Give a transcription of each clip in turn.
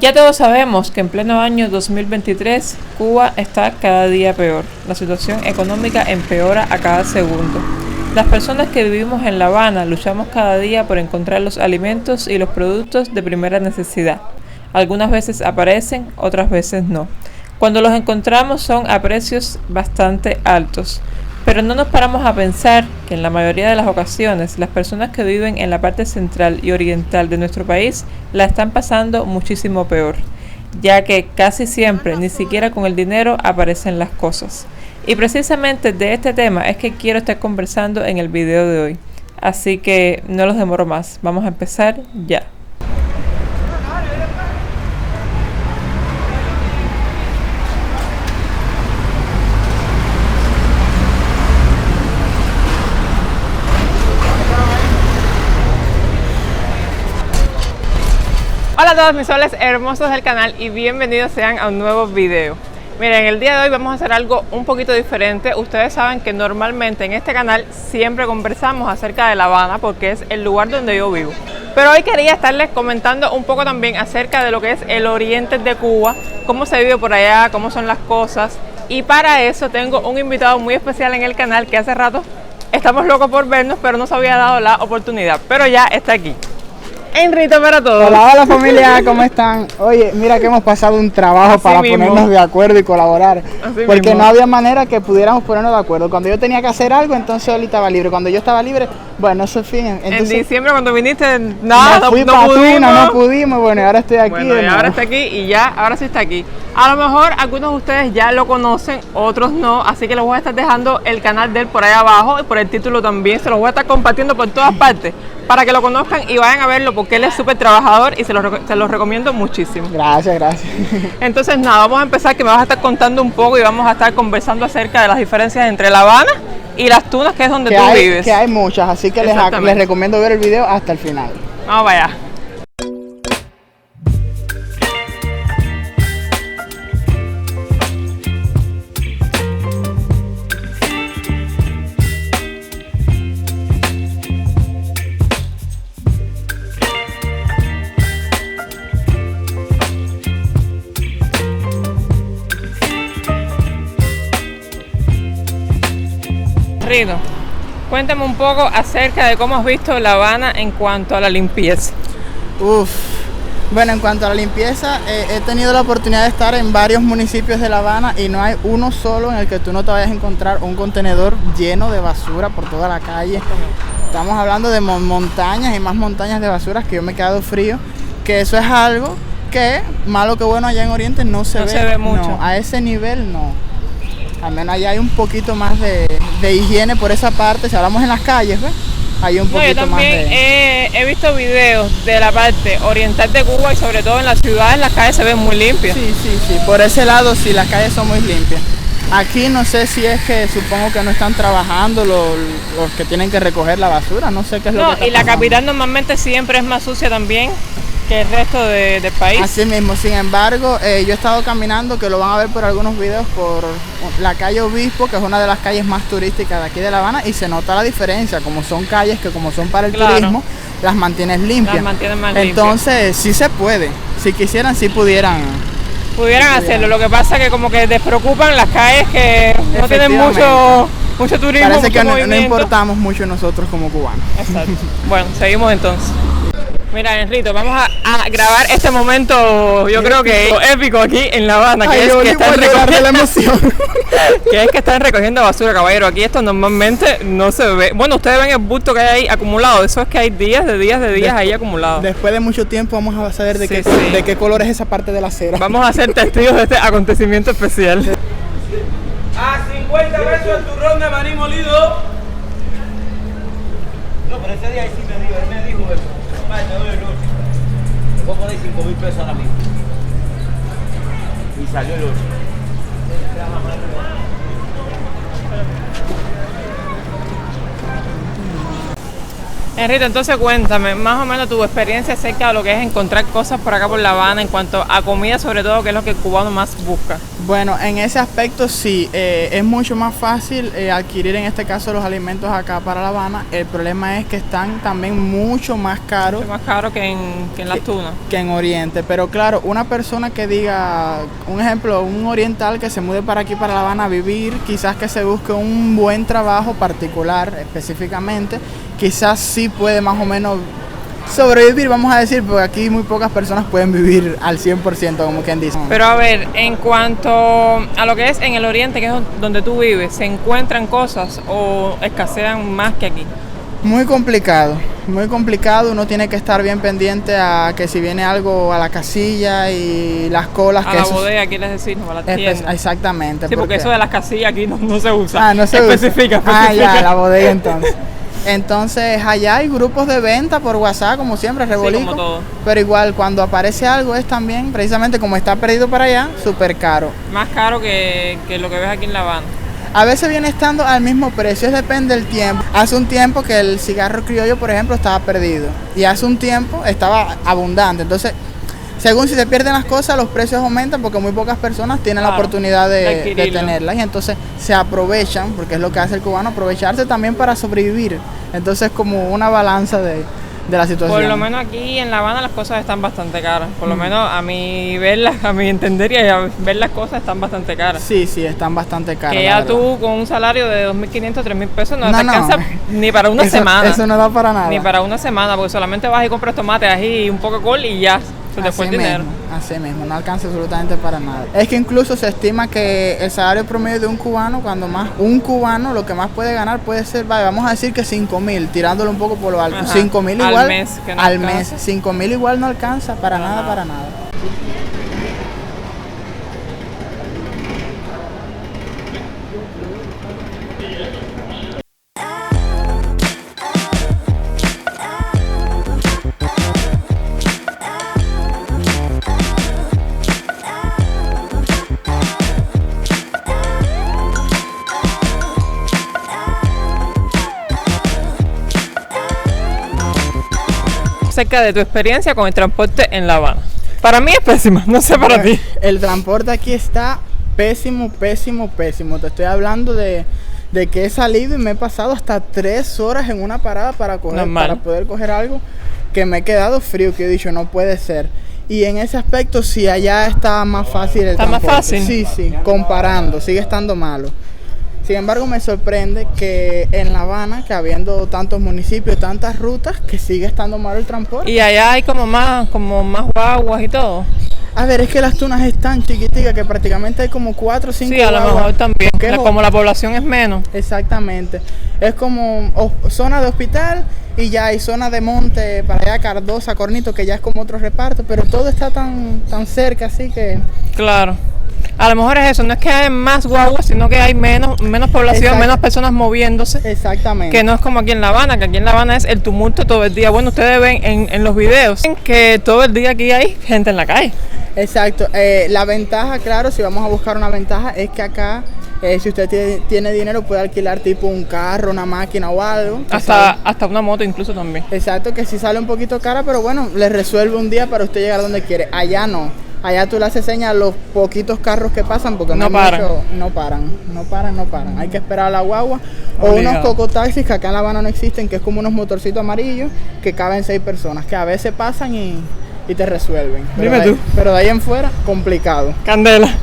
Ya todos sabemos que en pleno año 2023 Cuba está cada día peor. La situación económica empeora a cada segundo. Las personas que vivimos en La Habana luchamos cada día por encontrar los alimentos y los productos de primera necesidad. Algunas veces aparecen, otras veces no. Cuando los encontramos son a precios bastante altos. Pero no nos paramos a pensar que en la mayoría de las ocasiones las personas que viven en la parte central y oriental de nuestro país la están pasando muchísimo peor, ya que casi siempre ni siquiera con el dinero aparecen las cosas. Y precisamente de este tema es que quiero estar conversando en el video de hoy. Así que no los demoro más, vamos a empezar ya. Hola a todos mis soles hermosos del canal y bienvenidos sean a un nuevo video. Miren, el día de hoy vamos a hacer algo un poquito diferente. Ustedes saben que normalmente en este canal siempre conversamos acerca de La Habana porque es el lugar donde yo vivo. Pero hoy quería estarles comentando un poco también acerca de lo que es el oriente de Cuba, cómo se vive por allá, cómo son las cosas. Y para eso tengo un invitado muy especial en el canal que hace rato estamos locos por vernos, pero no se había dado la oportunidad. Pero ya está aquí. Enrito para todos. Hola familia, ¿cómo están? Oye, mira que hemos pasado un trabajo para ponernos de acuerdo y colaborar. Porque no había manera que pudiéramos ponernos de acuerdo. Cuando yo tenía que hacer algo, entonces Oli estaba libre. Cuando yo estaba libre, bueno, eso es fin. Entonces, en diciembre cuando viniste, nada, no pudimos. Bueno, y ahora estoy aquí. Bueno, y ahora está aquí y ya, ahora sí está aquí. A lo mejor algunos de ustedes ya lo conocen, otros no. Así que les voy a estar dejando el canal de él por ahí abajo y por el título también. Se los voy a estar compartiendo por todas partes para que lo conozcan y vayan a verlo porque él es súper trabajador y se los recomiendo muchísimo. Gracias. Entonces nada, vamos a empezar que me vas a estar contando un poco y vamos a estar conversando acerca de las diferencias entre La Habana y Las Tunas, que es donde tú vives. Que hay muchas, así que les recomiendo ver el video hasta el final. Vamos para allá. Rito, cuéntame un poco acerca de cómo has visto La Habana en cuanto a la limpieza. Bueno, en cuanto a la limpieza, he tenido la oportunidad de estar en varios municipios de La Habana y no hay uno solo en el que tú no te vayas a encontrar un contenedor lleno de basura por toda la calle. Estamos hablando de montañas y más montañas de basuras que yo me he quedado frío, que eso es algo que, malo que bueno, allá en Oriente no se ve mucho. No, a ese nivel no. Al menos allá hay un poquito más de higiene por esa parte. Si hablamos en las calles, ¿ves? Hay un poquito más de... Yo también he visto videos de la parte oriental de Cuba y sobre todo en las ciudades las calles se ven muy limpias. Sí. Por ese lado sí, las calles son muy limpias. Aquí no sé si es que supongo que no están trabajando los que tienen que recoger la basura. No sé qué es lo que está pasando. La capital normalmente siempre es más sucia también que el resto del país. Así mismo, sin embargo, yo he estado caminando, que lo van a ver por algunos videos, por la calle Obispo, que es una de las calles más turísticas de aquí de La Habana, y se nota la diferencia, como son calles que como son para el turismo, las mantienes limpias. Las mantienen más Entonces, sí se puede, si quisieran, sí pudieran hacerlo. Lo que pasa es que como que despreocupan las calles que no tienen mucho turismo. Parece que no importamos mucho nosotros como cubanos. Exacto. Bueno, seguimos entonces. Mira, Enrito, vamos a grabar este momento, yo creo que épico aquí en La Habana, que es que están recogiendo basura, caballero. Aquí esto normalmente no se ve. Bueno, ustedes ven el bulto que hay ahí acumulado. Eso es que hay días ahí acumulados. Después de mucho tiempo vamos a saber de qué color es esa parte de la acera. Vamos a ser testigos de este acontecimiento especial. A 50 pesos el turrón de maní molido. No, pero ese día sí me dijo eso. Te doy el 8. Te voy a poner 5.000 pesos ahora mismo. Y salió el 8. Enrique, entonces cuéntame más o menos tu experiencia acerca de lo que es encontrar cosas por acá por La Habana en cuanto a comida, sobre todo, que es lo que el cubano más busca. Bueno, en ese aspecto sí, es mucho más fácil adquirir en este caso los alimentos acá para La Habana. El problema es que están también mucho más caros. Mucho más caro que en Las Tunas. Que en Oriente, pero claro, una persona que diga, un ejemplo, un oriental que se mude para aquí, para La Habana a vivir, quizás que se busque un buen trabajo particular específicamente, quizás sí puede más o menos sobrevivir, vamos a decir, porque aquí muy pocas personas pueden vivir al 100%, como quien dice. Pero a ver, en cuanto a lo que es en el Oriente, que es donde tú vives, ¿se encuentran cosas o escasean más que aquí? Muy complicado, uno tiene que estar bien pendiente a que si viene algo a la casilla y las colas. A que la bodega, quieres decir, no, a la tienda. Exactamente. Sí, porque eso de las casillas aquí no se usa. No se especifica. Usa. Ya, la bodega entonces. Entonces allá hay grupos de venta por WhatsApp, como siempre, rebolico. Sí, como todo. Pero igual cuando aparece algo es también, precisamente como está perdido para allá, súper caro. Más caro que lo que ves aquí en La Habana. A veces viene estando al mismo precio, depende del tiempo. Hace un tiempo que el cigarro criollo, por ejemplo, estaba perdido. Y hace un tiempo estaba abundante. Entonces, según si se pierden las cosas, los precios aumentan porque muy pocas personas tienen la oportunidad de tenerlas. Y entonces se aprovechan, porque es lo que hace el cubano, aprovecharse también para sobrevivir. Entonces, como una balanza de la situación. Por lo menos aquí en La Habana las cosas están bastante caras. Por lo menos a mi entender y a ver las cosas están bastante caras. Sí, están bastante caras. Que ya tú con un salario de 2.500, 3.000 pesos no te alcanza ni para una semana. Eso no da para nada. Ni para una semana, porque solamente vas y compras tomates, ají y un poco de col y ya. Se te fue el dinero. Así mismo, no alcanza absolutamente para nada. Es que incluso se estima que el salario promedio de un cubano, lo que más puede ganar puede ser, vamos a decir que 5.000, tirándolo un poco por lo alto. 5.000 igual al mes. Que no al alcanza. mes. 5.000 igual no alcanza para nada. Acerca de tu experiencia con el transporte en La Habana. Para mí es pésima, no sé para ti. El transporte aquí está pésimo. Te estoy hablando de que he salido y me he pasado hasta 3 horas en una parada para poder coger algo, que me he quedado frío, que he dicho, no puede ser. Y en ese aspecto sí, allá está más fácil el transporte. ¿Está más fácil? Sí, comparando, sigue estando malo. Sin embargo, me sorprende que en La Habana, que habiendo tantos municipios, tantas rutas, que sigue estando malo el transporte. Y allá hay como más guaguas y todo. A ver, es que Las Tunas es tan chiquitica que prácticamente hay como 4 o 5 Sí, a lo guaguas. mejor también. Como la población es menos. Exactamente. Es como zona de hospital y ya hay zona de monte para allá, Cardosa, Cornito, que ya es como otro reparto, pero todo está tan cerca así que... Claro. A lo mejor es eso, no es que hay más guaguas, sino que hay menos población, menos personas moviéndose. Exactamente. Que no es como aquí en La Habana, que aquí en La Habana es el tumulto todo el día. Bueno, ustedes ven en los videos que todo el día aquí hay gente en la calle. Exacto. La ventaja, claro, si vamos a buscar una ventaja, es que acá, si usted tiene dinero, puede alquilar tipo un carro, una máquina o algo. Hasta una moto incluso también. Exacto, que sí sale un poquito cara, pero bueno, le resuelve un día para usted llegar donde quiere. Allá no. Allá tú le haces señas a los poquitos carros que pasan porque no paran. Hay que esperar a la guagua. O unos cocotaxis que acá en La Habana no existen, que es como unos motorcitos amarillos que caben 6 personas, que a veces pasan y te resuelven. Pero de ahí en fuera, complicado. Candela.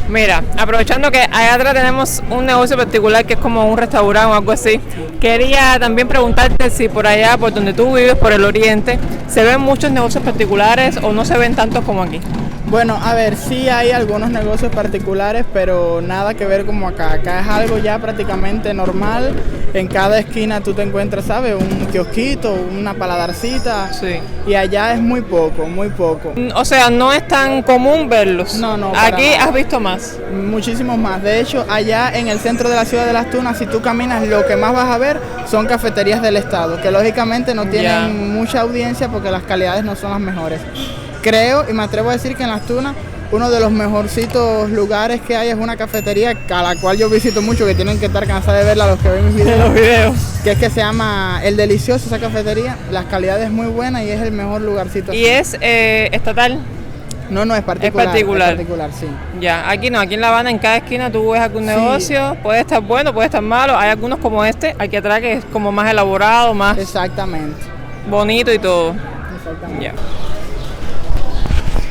Mira, aprovechando que allá atrás tenemos un negocio particular que es como un restaurante o algo así, quería también preguntarte si por allá, por donde tú vives, por el oriente, ¿se ven muchos negocios particulares o no se ven tantos como aquí? Bueno, a ver, sí hay algunos negocios particulares, pero nada que ver como acá. Acá es algo ya prácticamente normal. En cada esquina tú te encuentras, ¿sabes? Un kiosquito, una paladarcita. Sí. Y allá es muy poco. O sea, no es tan común verlos. No. Aquí has visto más. Muchísimos más. De hecho, allá en el centro de la ciudad de Las Tunas, si tú caminas, lo que más vas a ver son cafeterías del estado, que lógicamente no tienen mucha audiencia porque las calidades no son las mejores. Creo y me atrevo a decir que en Las Tunas uno de los mejorcitos lugares que hay es una cafetería a la cual yo visito mucho, que tienen que estar cansados de verla los que ven mis videos. Los videos. Que es que se llama El Delicioso, esa cafetería. La calidad es muy buena y es el mejor lugarcito. ¿Y es estatal? No, es particular. Es particular. Es particular, sí. Ya, aquí no, aquí en La Habana, en cada esquina tú ves algún negocio, puede estar bueno, puede estar malo. Hay algunos como este, aquí atrás que es como más elaborado, más Exactamente. bonito y todo. Exactamente. Ya.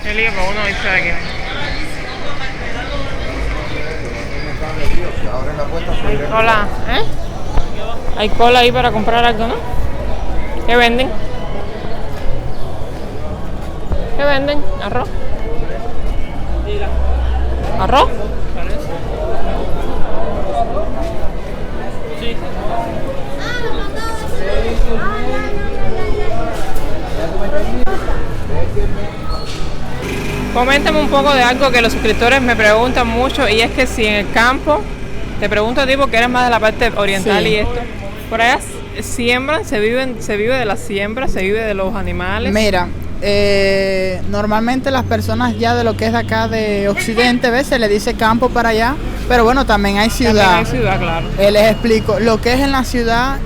Qué lío que uno dice aquí. Hay cola, ¿eh? Hay cola ahí para comprar algo, ¿no? ¿Qué venden? ¿Qué venden? ¿Arroz? ¿Arroz? Sí. Coméntame un poco de algo que los suscriptores me preguntan mucho, y es que si en el campo, te pregunto a ti porque eres más de la parte oriental, Sí. y esto, por allá siembran, se vive de la siembra, se vive de los animales. Mira, normalmente las personas ya de lo que es de acá de Occidente, ¿ves? Se le dice campo para allá, pero bueno, también hay ciudad. También hay ciudad, claro. Les explico, lo que es en la ciudad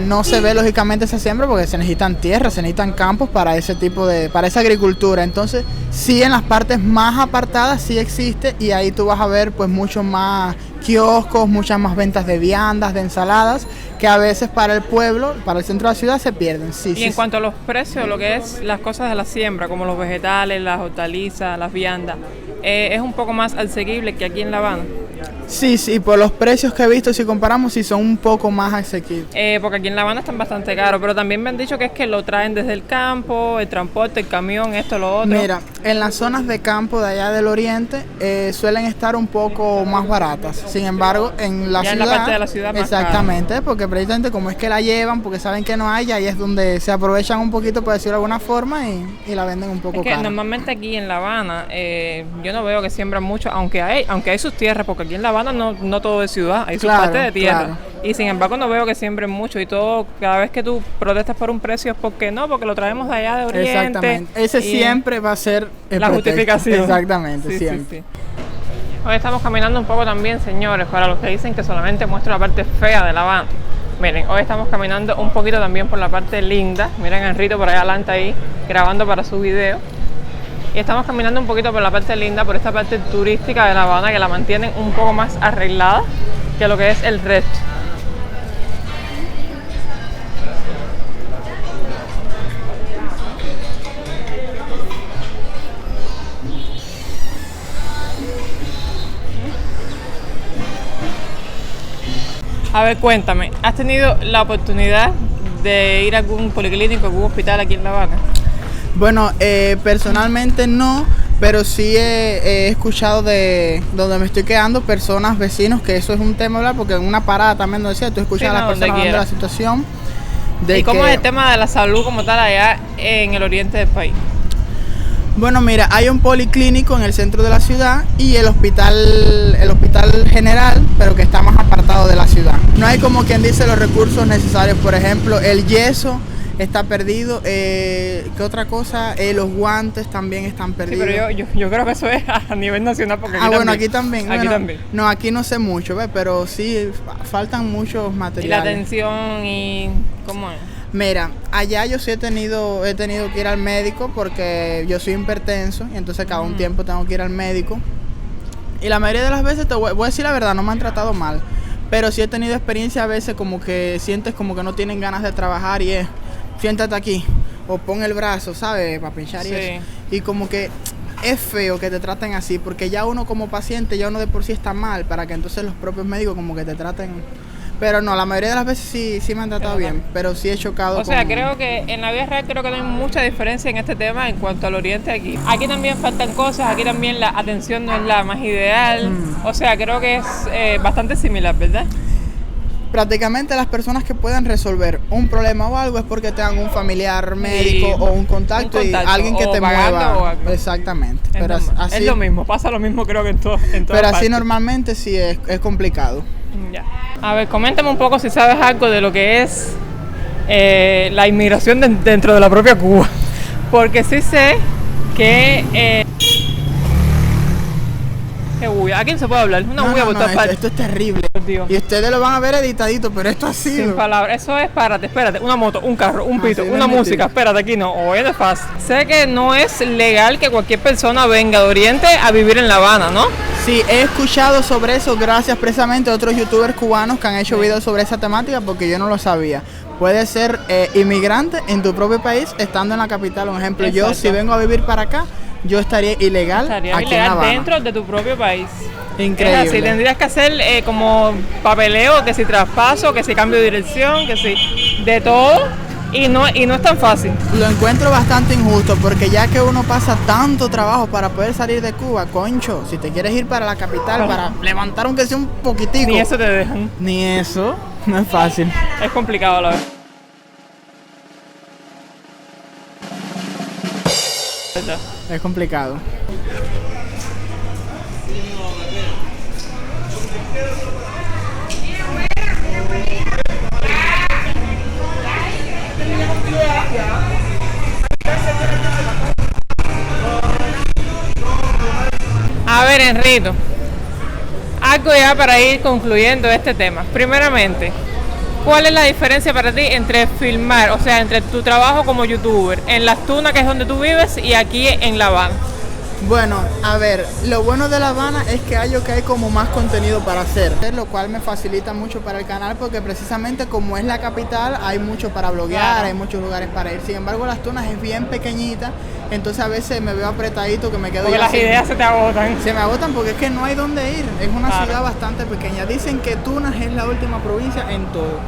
no se ve lógicamente esa siembra porque se necesitan tierras, se necesitan campos para ese tipo para esa agricultura. Entonces, sí, en las partes más apartadas sí existe, y ahí tú vas a ver pues muchos más kioscos, muchas más ventas de viandas, de ensaladas, que a veces para el pueblo, para el centro de la ciudad se pierden. Sí, Y sí, en sí. cuanto a los precios, lo que es las cosas de la siembra, como los vegetales, las hortalizas, las viandas, es un poco más asequible que aquí en La Habana. Sí, por los precios que he visto, si comparamos, sí son un poco más asequibles. Porque aquí en La Habana están bastante caros, pero también me han dicho que es que lo traen desde el campo, el transporte, el camión, esto, lo otro. Mira, en las zonas de campo de allá del oriente suelen estar un poco más baratas. Sin embargo, en la Ya en ciudad, la parte de la ciudad más exactamente, porque precisamente como es que la llevan, porque saben que no hay, ahí es donde se aprovechan un poquito, por decirlo de alguna forma, y la venden un poco Es que cara. normalmente aquí en La Habana yo no veo que siembran mucho, aunque hay sus tierras, porque aquí en La Habana no todo es ciudad, hay sus Claro, partes de tierra. claro. Y sin embargo no veo que siembren mucho, y todo, cada vez que tú protestas por un precio es porque no, porque lo traemos de allá de Oriente. Exactamente. Ese y siempre va a ser el la pretexto. justificación. Exactamente, Sí, siempre. sí. Hoy estamos caminando un poco también, señores, para los que dicen que solamente muestro la parte fea de La Habana. Miren, hoy estamos caminando un poquito también por la parte linda. Miren a Enrito por allá adelante ahí, grabando para su video. Y estamos caminando un poquito por la parte linda, por esta parte turística de La Habana, que la mantienen un poco más arreglada que lo que es el resto. A ver, cuéntame, ¿has tenido la oportunidad de ir a algún policlínico, algún hospital aquí en La Habana? Bueno, personalmente no, pero sí he escuchado de donde me estoy quedando personas, vecinos, que eso es un tema, ¿verdad? Porque en una parada también, ¿no decía? Tú escuchas Sí, a las no, donde personas hablando de quiera. la situación. De ¿Y cómo que, es el tema de la salud como tal allá en el oriente del país? Bueno, mira, hay un policlínico en el centro de la ciudad y el hospital general, pero que está más apartado de la ciudad. No hay, como quien dice, los recursos necesarios. Por ejemplo, el yeso está perdido. ¿Qué otra cosa? Los guantes también están Sí, perdidos. pero yo creo que eso es a nivel nacional, porque aquí Bueno, también. aquí también. Aquí Bueno, también. No, aquí no sé mucho, ¿ves? Pero sí, faltan muchos Y la materiales. atención y cómo es. Mira, allá yo sí he tenido que ir al médico porque yo soy hipertenso y entonces cada un tiempo tengo que ir al médico. Y la mayoría de las veces, voy a decir la verdad, no me han tratado mal. Pero sí he tenido experiencia a veces como que sientes como que no tienen ganas de trabajar y es, siéntate aquí o pon el brazo, ¿sabes? Para pinchar y Sí. eso. Y como que es feo que te traten así porque ya uno como paciente, ya uno de por sí está mal para que entonces los propios médicos como que te traten. Pero no, la mayoría de las veces sí me han tratado bien, pero sí he chocado O sea, con... creo que en la vida real creo que no hay mucha diferencia en este tema en cuanto al oriente aquí. Aquí también faltan cosas, aquí también la atención no es la más ideal. O sea, creo que es bastante similar, ¿verdad? Prácticamente las personas que pueden resolver un problema o algo es porque tengan un familiar médico o un contacto y alguien que o te pagando o mueva. algo. Exactamente. Es, Pero normal. así, Es lo mismo, pasa lo mismo creo que en todas pero así partes. normalmente sí es complicado. Ya. A ver, coméntame un poco si sabes algo de lo que es la inmigración dentro de la propia Cuba. Porque sí sé que Qué bulla. Aquí no se puede hablar. Una bulla por todas partes. Esto es terrible. Dios. Y ustedes lo van a ver editadito, pero esto así. Sin palabras. Eso es, espérate. Una moto, un carro, un pito, una música. Espérate, aquí no. Oye, no es fácil. Sé que no es legal que cualquier persona venga de Oriente a vivir en La Habana, ¿no? Sí, he escuchado sobre eso gracias precisamente a otros youtubers cubanos que han hecho videos sobre esa temática porque yo no lo sabía. Puedes ser inmigrante en tu propio país estando en la capital. Un ejemplo, yo si vengo a vivir para acá, yo estaría ilegal aquí en La Habana. Dentro de tu propio país. Increíble. Es así, tendrías que hacer como papeleo, que si traspaso, que si cambio de dirección, que si de todo. Y no es tan fácil. Lo encuentro bastante injusto porque ya que uno pasa tanto trabajo para poder salir de Cuba, concho, si te quieres ir para la capital para levantar aunque sea un poquitico. Ni eso te dejan. Ni eso, no es fácil. Es complicado la verdad. Es complicado. A ver, Enrito, algo ya para ir concluyendo este tema. Primeramente, ¿cuál es la diferencia para ti entre filmar, o sea, entre tu trabajo como youtuber en Las Tunas, que es donde tú vives, y aquí en La Habana? Bueno, a ver, lo bueno de La Habana es que hay como más contenido para hacer, lo cual me facilita mucho para el canal porque precisamente como es la capital hay mucho para bloguear, claro. Hay muchos lugares para ir. Sin embargo, Las Tunas es bien pequeñita, entonces a veces me veo apretadito que me quedo. Porque las ideas se te agotan. Se me agotan porque es que no hay dónde ir, es una ciudad bastante pequeña. Dicen que Tunas es la última provincia en todo.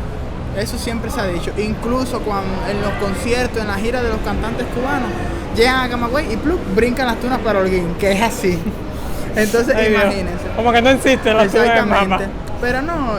Eso siempre se ha dicho. Incluso cuando en los conciertos, en la gira de los cantantes cubanos, llegan a Camagüey y brincan Las Tunas para Holguín, que es así. Entonces, imagínense. Como que no existe Las Tunas en Mama. Pero no,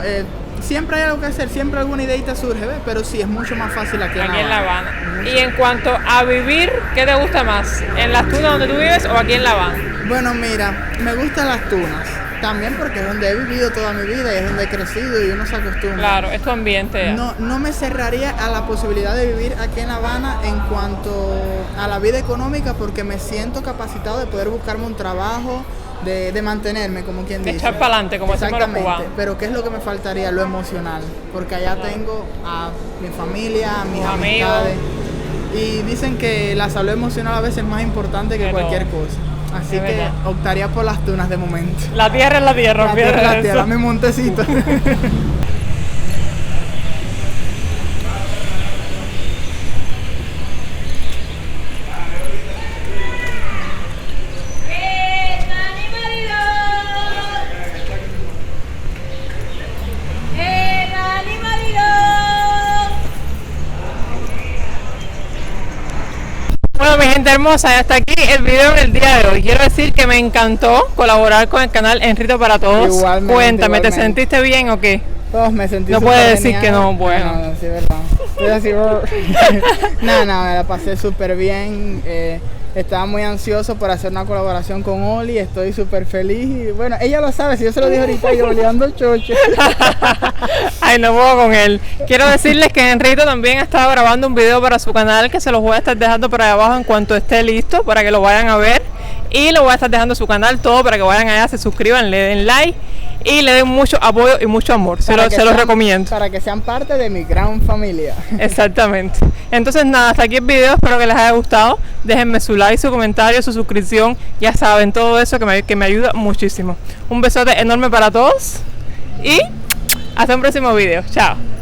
siempre hay algo que hacer, siempre alguna ideita surge, ¿ves? Pero sí, es mucho más fácil aquí en La Habana. Y en cuanto a vivir, ¿qué te gusta más? ¿En Las Tunas donde tú vives o aquí en La Habana? Bueno, mira, me gustan Las Tunas. También porque es donde he vivido toda mi vida y es donde he crecido y uno se acostumbra. Claro, es tu ambiente. No me cerraría a la posibilidad de vivir aquí en La Habana en cuanto a la vida económica porque me siento capacitado de poder buscarme un trabajo, de mantenerme, como quien dice. De echar para adelante, como decimos los cubanos. Pero ¿qué es lo que me faltaría? Lo emocional. Porque allá tengo a mi familia, a mis amistades. Y dicen que la salud emocional a veces es más importante que cualquier cosa. Así que optaría por Las Tunas de momento. La tierra es la tierra. La tierra es la tierra, mi montecito. Bueno, mi gente hermosa, y hasta aquí el video del día de hoy. Quiero decir que me encantó colaborar con el canal Enrito para Todos. Cuéntame, ¿te sentiste bien o qué? Todos me sentí no puedes decir que no, bueno. No, sí, verdad. Estoy así, no, me la pasé súper bien. Estaba muy ansioso por hacer una colaboración con Oli, estoy súper feliz y bueno, ella lo sabe, si yo se lo dije ahorita, yo oleando el chocho. Ay, no puedo con él. Quiero decirles que Enrito también ha estado grabando un video para su canal que se los voy a estar dejando por ahí abajo en cuanto esté listo para que lo vayan a ver. Y lo voy a estar dejando su canal todo para que vayan allá, se suscriban, le den like y le den mucho apoyo y mucho amor. Se los recomiendo. Para que sean parte de mi gran familia. Exactamente. Entonces nada, hasta aquí el video, espero que les haya gustado. Déjenme su like, su comentario, su suscripción. Ya saben, todo eso que me ayuda muchísimo. Un besote enorme para todos y hasta un próximo video. Chao.